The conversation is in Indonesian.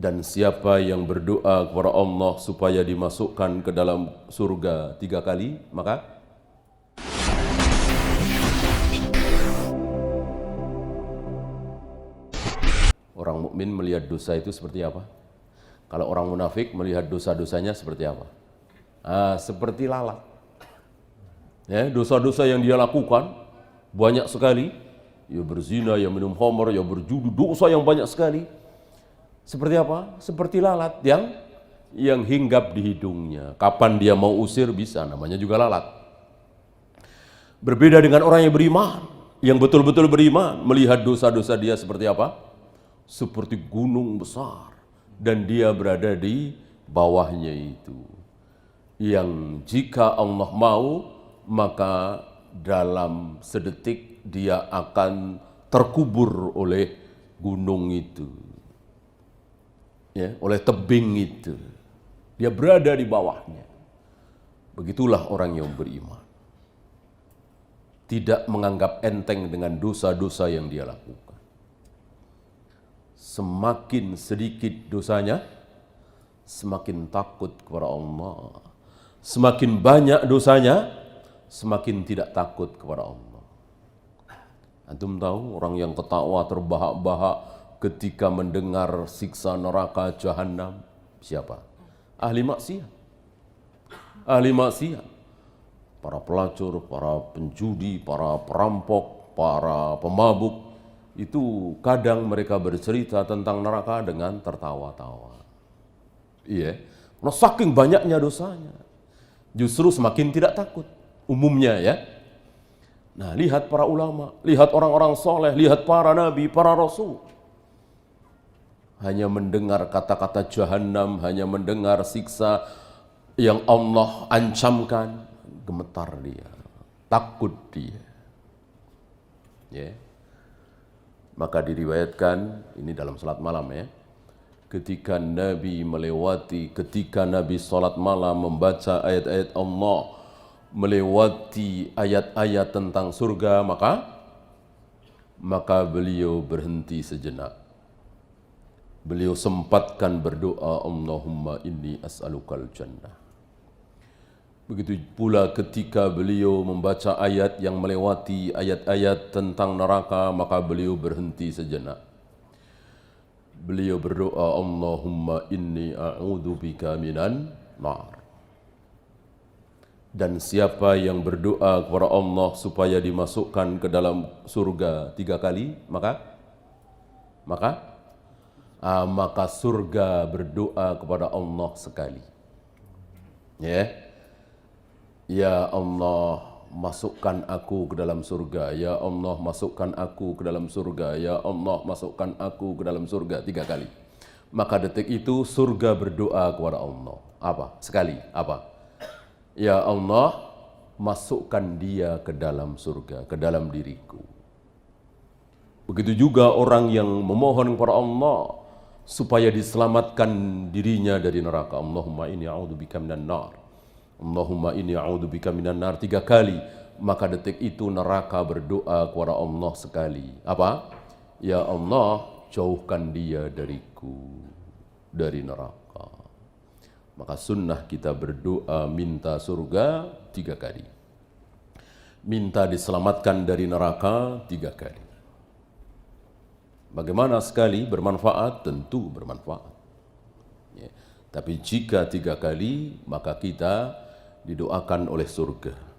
Dan siapa yang berdoa kepada Allah supaya dimasukkan ke dalam surga 3 kali, maka orang mukmin melihat dosa itu seperti apa? Kalau orang munafik melihat dosa-dosanya seperti apa? Seperti lalat. Ya, dosa-dosa yang dia lakukan banyak sekali. Ya berzina, ya minum khamr, ya berjudi, dosa yang banyak sekali. Seperti apa? Seperti lalat yang hinggap di hidungnya. Kapan dia mau usir bisa, namanya juga lalat. Berbeda dengan orang yang beriman, yang betul-betul beriman, melihat dosa-dosa dia seperti apa? Seperti gunung besar, dan dia berada di bawahnya itu. Yang jika Allah mau, maka dalam sedetik dia akan terkubur oleh gunung itu. Ya, oleh tebing itu. Dia berada di bawahnya. Begitulah orang yang beriman. Tidak menganggap enteng dengan dosa-dosa yang dia lakukan. Semakin sedikit dosanya, semakin takut kepada Allah. Semakin banyak dosanya, semakin tidak takut kepada Allah. Antum tahu orang yang ketawa terbahak-bahak ketika mendengar siksa neraka jahanam, siapa? Ahli maksiat. Ahli maksiat. Para pelacur, para penjudi, para perampok, para pemabuk, itu kadang mereka bercerita tentang neraka dengan tertawa-tawa. Iya, karena saking banyaknya dosanya, justru semakin tidak takut umumnya ya. Nah, lihat para ulama, lihat orang-orang soleh, lihat para nabi, para rasul. Hanya mendengar kata-kata jahanam, hanya mendengar siksa yang Allah ancamkan, gemetar dia, takut dia. Ya. Maka diriwayatkan, ini dalam salat malam ya, ketika Nabi salat malam membaca ayat-ayat Allah, melewati ayat-ayat tentang surga, maka beliau berhenti sejenak. Beliau sempatkan berdoa, Allahumma inni as'alukal jannah. Begitu pula ketika beliau membaca ayat yang melewati ayat-ayat tentang neraka, maka beliau berhenti sejenak. Beliau berdoa, Allahumma inni a'udzubika minan nar. Dan siapa yang berdoa kepada Allah supaya dimasukkan ke dalam surga 3 kali, maka surga berdoa kepada Allah sekali. Ya Allah, masukkan aku ke dalam surga. Ya Allah, masukkan aku ke dalam surga. Ya Allah, masukkan aku ke dalam surga 3 kali. Maka detik itu surga berdoa kepada Allah. Apa? Sekali. Apa? Ya Allah, masukkan dia ke dalam surga, ke dalam diriku. Begitu juga orang yang memohon kepada Allah supaya diselamatkan dirinya dari neraka. Allahumma inni a'udzubika minan nar. Allahumma inni a'udzubika minan nar 3 kali. Maka detik itu neraka berdoa kepada Allah sekali. Apa? Ya Allah, jauhkan dia dariku, dari neraka. Maka sunnah kita berdoa minta surga 3 kali. Minta diselamatkan dari neraka 3 kali. Bagaimana sekali bermanfaat? Tentu bermanfaat. Ya. Tapi jika 3 kali, maka kita didoakan oleh surga.